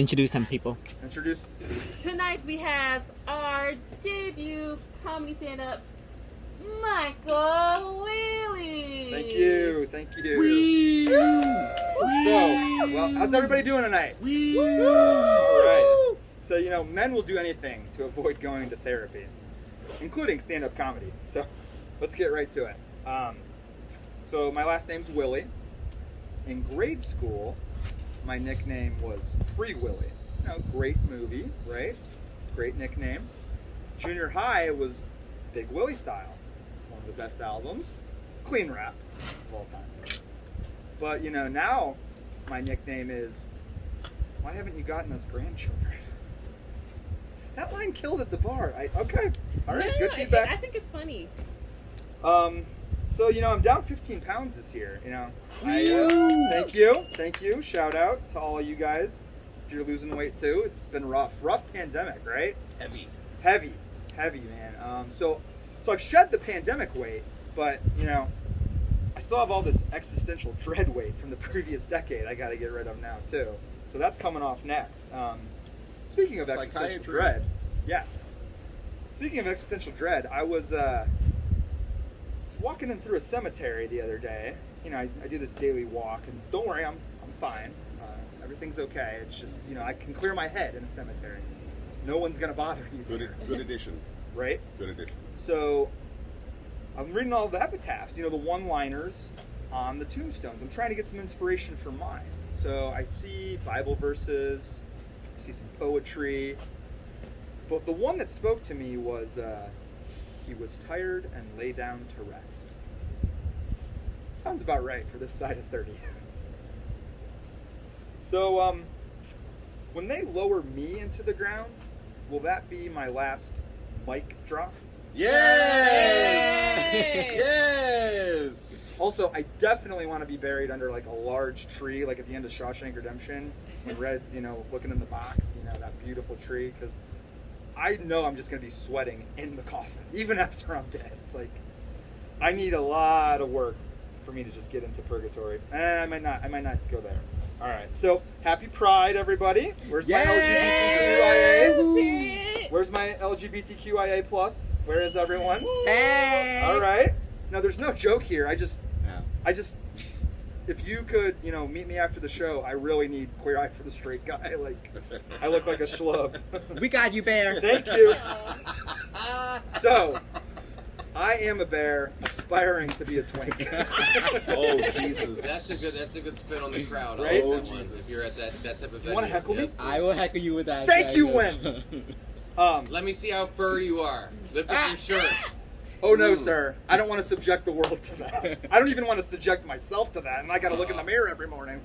Introduce some people. Introduce. Tonight we have our debut comedy stand-up, Michael Whaley. Thank you. So, how's everybody doing tonight? All right. So, men will do anything to avoid going to therapy, including stand-up comedy. So, let's get right to it. So, my last name's Willie. In grade school, my nickname was Free Willy. Great movie, right? Great nickname. Junior high was Big Willie Style, one of the best albums. Clean rap of all time. But now my nickname is, why haven't you gotten us grandchildren? That line killed at the bar. Okay, all right, good feedback. I think it's funny. So I'm down 15 pounds this year. Thank you. Shout out to all you guys. If you're losing weight too, it's been rough pandemic, right? Heavy, man. So I've shed the pandemic weight, but I still have all this existential dread weight from the previous decade. I got to get rid of now too. So that's coming off next. Speaking of existential dread, yes. Speaking of existential dread, I was walking in through a cemetery the other day. I do this daily walk, and don't worry, I'm fine. Everything's okay. It's just I can clear my head in a cemetery. No one's gonna bother you. Good addition. Right? Good addition. So I'm reading all the epitaphs, the one-liners on the tombstones. I'm trying to get some inspiration for mine. So I see Bible verses, I see some poetry, but the one that spoke to me was, he was tired and lay down to rest. Sounds about right for this side of 30. So, when they lower me into the ground, will that be my last mic drop? Yay! Yes! Also, I definitely want to be buried under like a large tree, like at the end of Shawshank Redemption, when Red's, looking in the box, that beautiful tree, because I know I'm just going to be sweating in the coffin, even after I'm dead. Like, I need a lot of work for me to just get into purgatory. I might not go there. All right. So, happy Pride, everybody. Where's my LGBTQIAs? Where's my LGBTQIA plus? Where is everyone? Hey! All right. Now, there's no joke here. I just, if you could, meet me after the show, I really need Queer Eye for the Straight Guy. Like, I look like a schlub. We got you, Bear. Thank you. So, I am a bear aspiring to be a twink. Oh, Jesus. That's a good spin on the crowd. Right? Oh, Jesus. If you're at that type of Do you want to heckle me? I will heckle you with that. Thank you, Wen. Let me see how furry you are. Lift up your shirt. Oh no, sir. I don't want to subject the world to that. I don't even want to subject myself to that, and I got to look in the mirror every morning.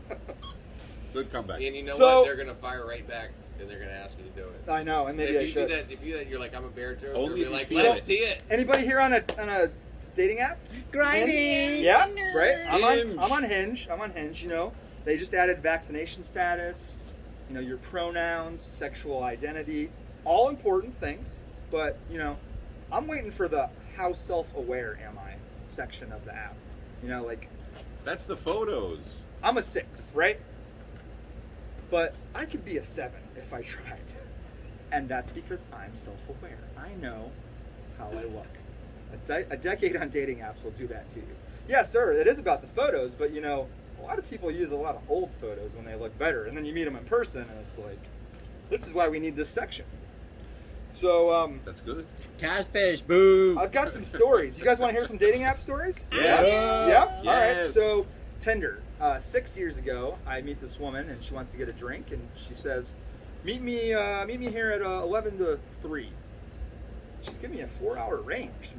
Good comeback. And you know So- what? They're going to fire right back, and they're going to ask you to do it. I know, and maybe if I you should. do that, if you do that, you're like, I'm a bear too. Only They'll be if like, you let's feel see it. Anybody here on a dating app? Grinding. Yeah, Hinge. right. Hinge. I'm on Hinge. They just added vaccination status. Your pronouns, sexual identity, all important things. But I'm waiting for the how self-aware am I section of the app. That's the photos. I'm a 6, right? But I could be a 7 if I tried. And that's because I'm self-aware. I know how I look. A decade on dating apps will do that to you. Yes, sir, it is about the photos, but a lot of people use a lot of old photos when they look better. And then you meet them in person, and it's like, this is why we need this section. So, That's good. Catfish, boo. I've got some stories. You guys want to hear some dating app stories? Yeah. Yeah? Yes. All right. So, Tinder. 6 years ago, I meet this woman, and she wants to get a drink, and she says, meet me here at 11 to 3. She's giving me a 4-hour range.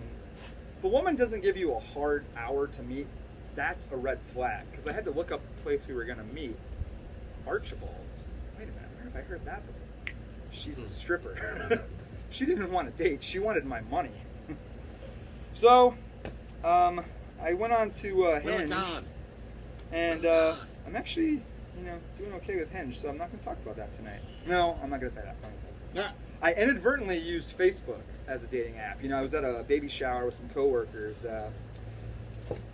If a woman doesn't give you a hard hour to meet, that's a red flag, because I had to look up the place we were going to meet. Archibald's. Wait a minute, where have I heard that before? She's a stripper. She didn't want to date. She wanted my money. So, I went on to Hinge, and I'm actually, doing okay with Hinge. So I'm not going to talk about that tonight. No, I'm not going to say that. Yeah. I inadvertently used Facebook as a dating app. I was at a baby shower with some coworkers,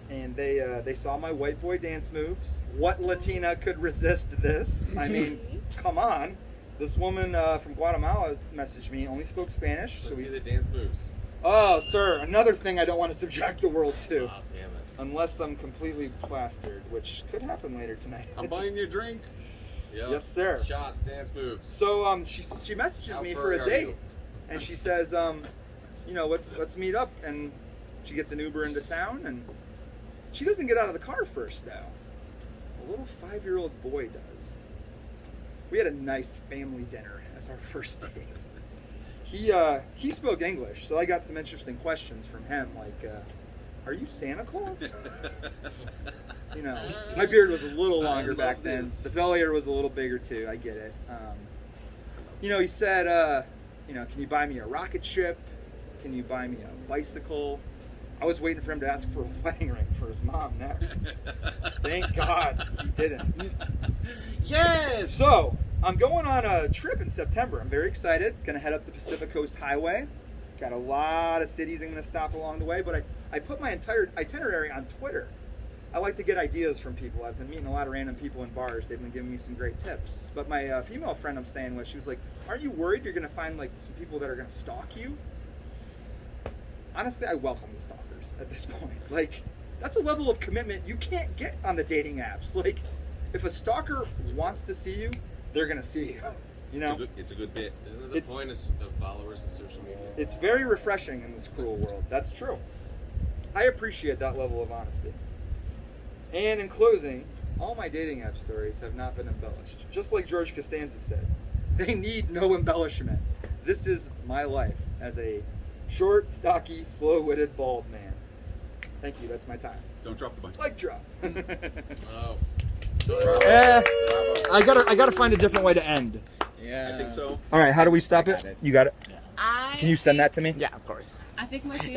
and they saw my white boy dance moves. What Latina could resist this? I mean, come on. This woman from Guatemala messaged me, only spoke Spanish. Let's So see we, the dance moves. oh, sir, another thing I don't want to subject the world to. Oh, damn it. Unless I'm completely plastered, which could happen later tonight. I'm buying you a drink. Yep. Yes, sir. Shots, dance moves. So she messages How me for furry a are date, you? and she says, you know, let's meet up, and she gets an Uber into town, and she doesn't get out of the car first though. A little 5-year-old boy does. We had a nice family dinner as our first date. He spoke English, so I got some interesting questions from him, like, are you Santa Claus? You know, my beard was a little longer back then. this. The belly hair was a little bigger too. I get it. You know, he said, you know, can you buy me a rocket ship? Can you buy me a bicycle? I was waiting for him to ask for a wedding ring for his mom next. Thank God he didn't. Yes. So, I'm going on a trip in September. I'm very excited. Gonna head up the Pacific Coast Highway. Got a lot of cities I'm gonna stop along the way, but I put my entire itinerary on Twitter. I like to get ideas from people. I've been meeting a lot of random people in bars. They've been giving me some great tips. But my female friend I'm staying with, she was like, aren't you worried you're gonna find like some people that are gonna stalk you? Honestly, I welcome the stalkers at this point. Like, that's a level of commitment you can't get on the dating apps. Like, if a stalker wants to see you, they're gonna see you. You know, It's a good bit. Isn't it the It's- point of followers in social media? it's very refreshing in this cruel world. That's true. I appreciate that level of honesty. And in closing, all my dating app stories have not been embellished. Just like George Costanza said, they need no embellishment. This is my life as a short, stocky, slow-witted, bald man. Thank you. That's my time. Don't drop the mic. Mic drop. Oh. I gotta find a different way to end. Yeah. I think so. All right. How do we stop it? got it. You got it. I Can you send that to me? Yeah, of course. I think my favorite